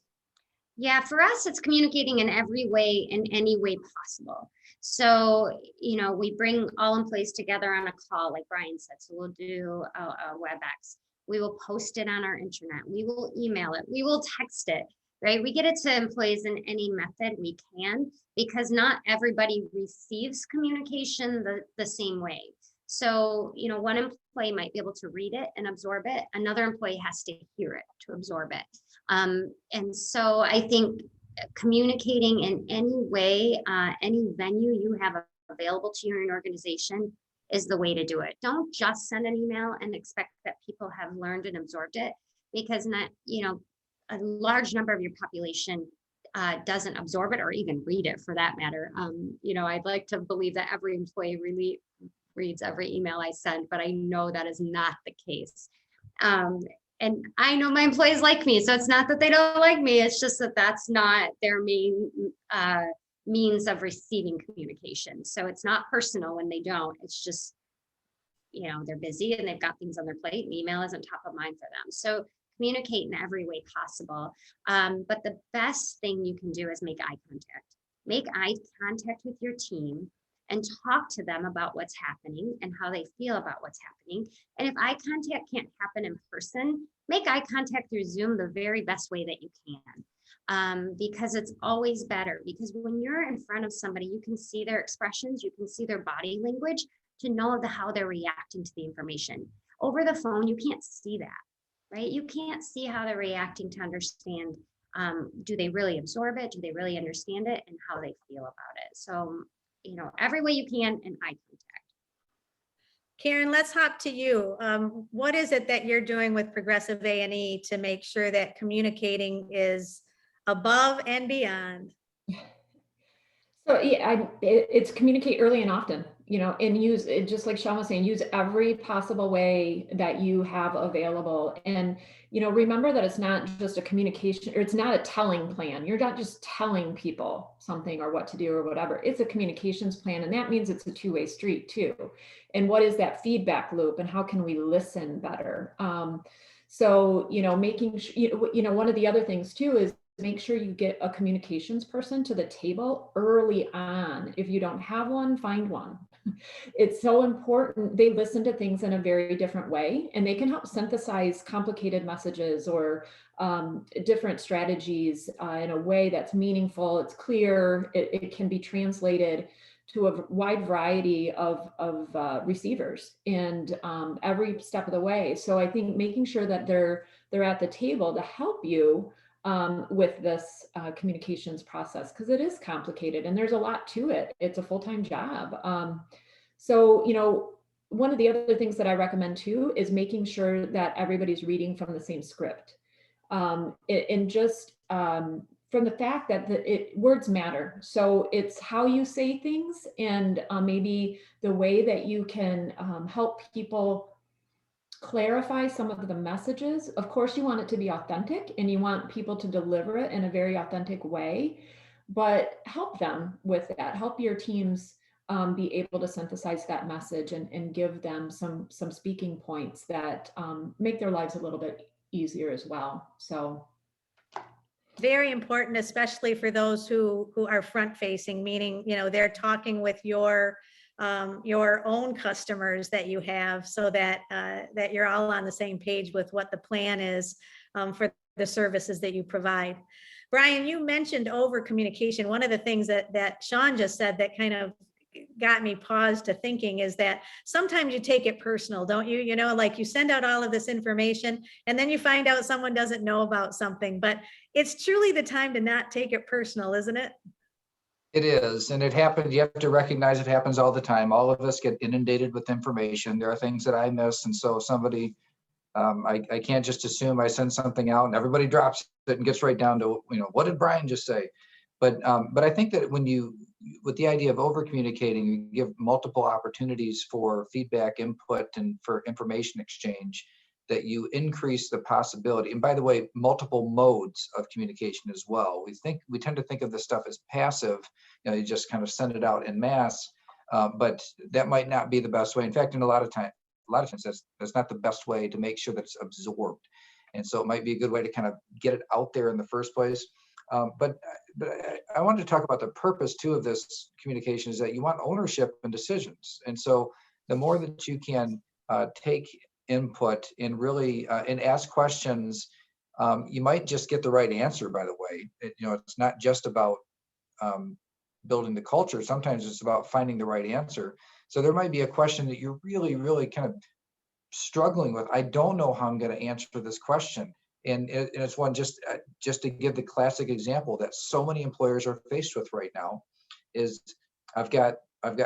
Yeah, for us, it's communicating in every way, in any way possible. So, we bring all employees together on a call, like Brian said. So we'll do a WebEx. We will post it on our intranet. We will email it. We will text it, right? We get it to employees in any method we can, because not everybody receives communication the same way. So, one employee might be able to read it and absorb it. Another employee has to hear it to absorb it. And so I think communicating in any way, any venue you have available to you in your organization is the way to do it. Don't just send an email and expect that people have learned and absorbed it, because a large number of your population doesn't absorb it or even read it, for that matter. I'd like to believe that every employee really reads every email I send, but I know that is not the case. And I know my employees like me, so it's not that they don't like me. It's just that that's not their main means of receiving communication. So it's not personal when they don't. It's just, they're busy and they've got things on their plate, and email isn't top of mind for them. So communicate in every way possible. But the best thing you can do is make eye contact. Make eye contact with your team and talk to them about what's happening and how they feel about what's happening. And if eye contact can't happen in person, make eye contact through Zoom the very best way that you can. Because it's always better, because when you're in front of somebody, you can see their expressions, you can see their body language to know how they're reacting to the information. Over the phone, you can't see that, right? You can't see how they're reacting to understand, do they really absorb it? Do they really understand it? And how they feel about it. So, every way you can, and eye contact. Karen, let's hop to you. What is it that you're doing with Progressive A&E to make sure that communicating is above and beyond? So yeah, it's communicate early and often, and use it, just like Sean was saying, use every possible way that you have available. And, remember that it's not just a communication, or it's not a telling plan. You're not just telling people something or what to do or whatever. It's a communications plan. And that means it's a two-way street too. And what is that feedback loop, and how can we listen better? So, making sure, one of the other things too is make sure you get a communications person to the table early on. If you don't have one, find one. It's so important. They listen to things in a very different way, and they can help synthesize complicated messages or different strategies in a way that's meaningful, it's clear, it can be translated to a wide variety of receivers, and every step of the way. So I think making sure that they're at the table to help you with this communications process, because it is complicated and there's a lot to it. It's a full-time job. So, one of the other things that I recommend too is making sure that everybody's reading from the same script. And just from the fact that words matter. So it's how you say things, and maybe the way that you can help people clarify some of the messages. Of course, you want it to be authentic, and you want people to deliver it in a very authentic way, but help them with that. Help your teams be able to synthesize that message and give them some speaking points that make their lives a little bit easier as well. So very important, especially for those who are front facing, meaning, they're talking with your own customers that you have, so that that you're all on the same page with what the plan is for the services that you provide. Brian, you mentioned over communication. One of the things that Sean just said that kind of got me paused to thinking is that sometimes you take it personal, don't you? Like you send out all of this information and then you find out someone doesn't know about something, but it's truly the time to not take it personal, isn't it? It is, and it happens. You have to recognize it happens all the time. All of us get inundated with information. There are things that I miss, and so somebody, I can't just assume I send something out and everybody drops it and gets right down to, what did Brian just say? But I think that with the idea of over communicating, you give multiple opportunities for feedback, input, and for information exchange, that you increase the possibility. And by the way, multiple modes of communication as well. We tend to think of this stuff as passive, you just kind of send it out en masse. But that might not be the best way. In fact, in a lot of times that's not the best way to make sure that it's absorbed. And so it might be a good way to kind of get it out there in the first place. But I wanted to talk about the purpose too of this communication is that you want ownership and decisions. And so the more that you can take input and really and ask questions, you might just get the right answer, by the way. It's not just about building the culture. Sometimes it's about finding the right answer. So there might be a question that you're really, really kind of struggling with. I don't know how I'm going to answer this question. And it's one just to give the classic example that so many employers are faced with right now is I've got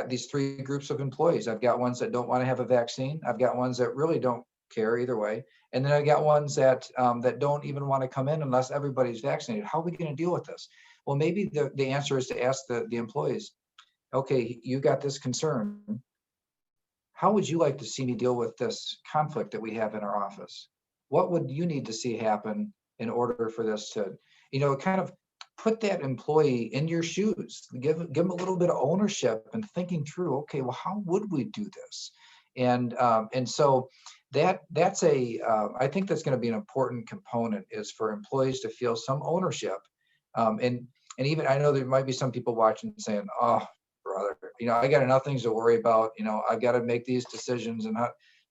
these three groups of employees. I've got ones that don't want to have a vaccine. I've got ones that really don't care either way. And then I got ones that don't even want to come in unless everybody's vaccinated. How are we going to deal with this? Well, maybe the answer is to ask the employees, okay, you got this concern. How would you like to see me deal with this conflict that we have in our office? What would you need to see happen in order for this to, kind of put that employee in your shoes, give them a little bit of ownership and thinking through, okay, well, how would we do this? And so that's I think that's going to be an important component is for employees to feel some ownership. And even I know there might be some people watching saying, oh, brother, I got enough things to worry about. I've got to make these decisions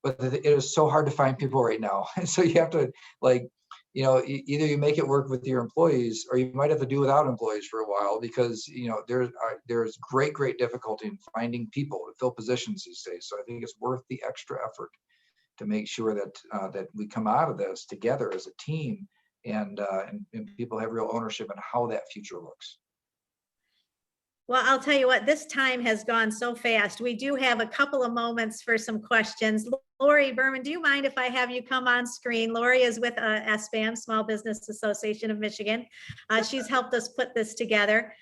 but it is so hard to find people right now. And so you have to either you make it work with your employees or you might have to do without employees for a while because, there's great difficulty in finding people to fill positions these days. So I think it's worth the extra effort to make sure that we come out of this together as a team and people have real ownership in how that future looks. Well, I'll tell you what, this time has gone so fast. We do have a couple of moments for some questions. Lori Berman, do you mind if I have you come on screen? Lori is with SBAM, Small Business Association of Michigan. She's helped us put this together.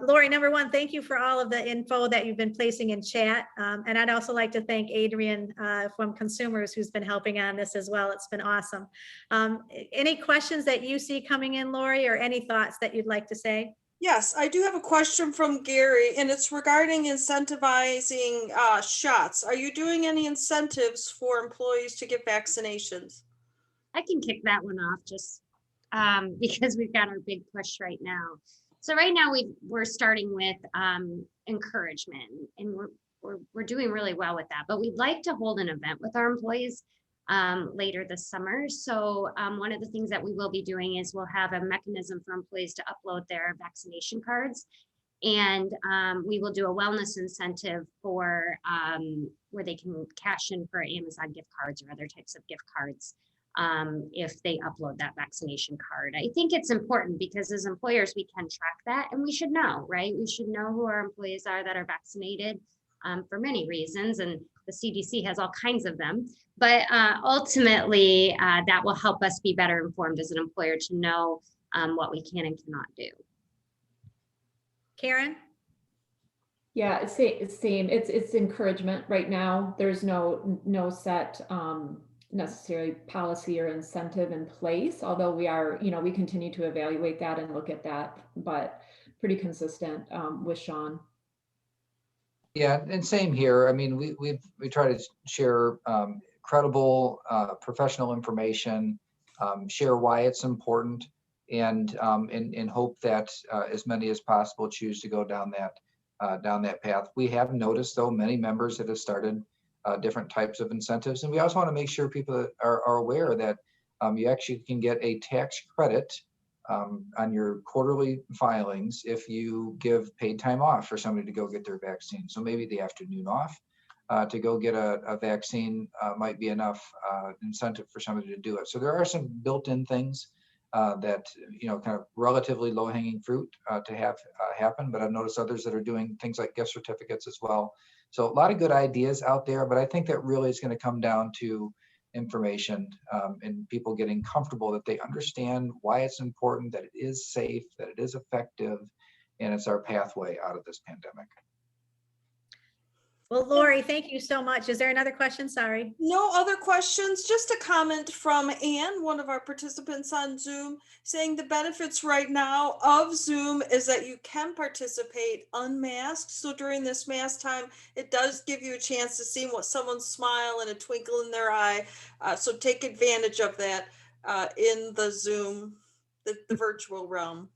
Lori, number one, thank you for all of the info that you've been placing in chat. And I'd also like to thank Adrian from Consumers who's been helping on this as well. It's been awesome. Any questions that you see coming in, Lori, or any thoughts that you'd like to say? Yes, I do have a question from Gary, and it's regarding incentivizing shots. Are you doing any incentives for employees to get vaccinations? I can kick that one off just because we've got our big push right now. So right now we're starting with encouragement, and we're doing really well with that. But we'd like to hold an event with our employees later this summer. So one of the things that we will be doing is we'll have a mechanism for employees to upload their vaccination cards. And we will do a wellness incentive for where they can cash in for Amazon gift cards or other types of gift cards if they upload that vaccination card. I think it's important because as employers, we can track that and we should know, right? We should know who our employees are that are vaccinated for many reasons. And the CDC has all kinds of them. But ultimately, that will help us be better informed as an employer to know what we can and cannot do. Karen? Yeah, it's same. It's encouragement right now. There's no set necessarily policy or incentive in place, although we continue to evaluate that and look at that, but pretty consistent with Sean. Yeah, and same here. I mean, we try to share credible professional information, share why it's important, and hope that as many as possible choose to go down that path. We have noticed, though, many members that have started different types of incentives, and we also want to make sure people are aware that you actually can get a tax credit on your quarterly filings if you give paid time off for somebody to go get their vaccine. So maybe the afternoon off to go get a vaccine might be enough incentive for somebody to do it. So there are some built-in things that, kind of relatively low-hanging fruit to have happen, but I've noticed others that are doing things like gift certificates as well. So a lot of good ideas out there, but I think that really is going to come down to information and people getting comfortable that they understand why it's important, that it is safe, that it is effective, and it's our pathway out of this pandemic. Well, Lori, thank you so much. Is there another question? Sorry. No other questions, just a comment from Anne, one of our participants on Zoom, saying the benefits right now of Zoom is that you can participate unmasked. So during this mask time, it does give you a chance to see what someone's smile and a twinkle in their eye. So take advantage of that in the Zoom, the virtual realm.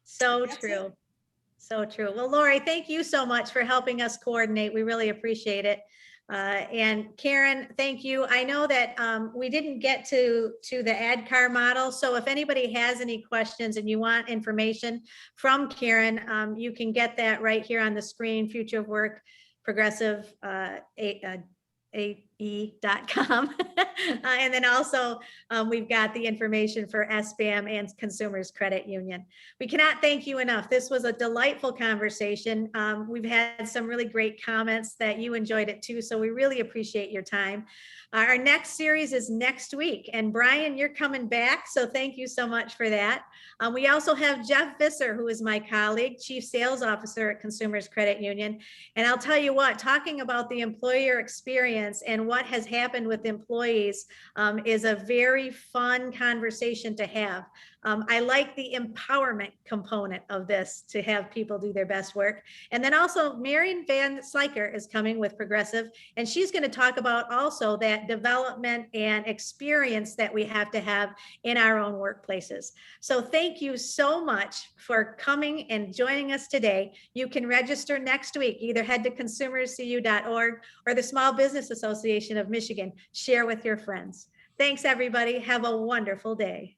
So That's it. true. So true. Well, Lori, thank you so much for helping us coordinate. We really appreciate it. And Karen, thank you. I know that we didn't get to the ADKAR model. So if anybody has any questions and you want information from Karen, you can get that right here on the screen, Future of Work Progressive AE.com. And then also we've got the information for SBAM and Consumers Credit Union. We cannot thank you enough. This was a delightful conversation. We've had some really great comments that you enjoyed it too. So we really appreciate your time. Our next series is next week. And Brian, you're coming back. So thank you so much for that. We also have Jeff Visser, who is my colleague, Chief Sales Officer at Consumers Credit Union. And I'll tell you what, talking about the employer experience and what has happened with employees is a very fun conversation to have. I like the empowerment component of this to have people do their best work. And then also Marion Van Slyker is coming with Progressive, and she's going to talk about also that development and experience that we have to have in our own workplaces. So thank you so much for coming and joining us today. You can register next week. Either head to consumerscu.org or the Small Business Association of Michigan. Share with your friends. Thanks, everybody. Have a wonderful day.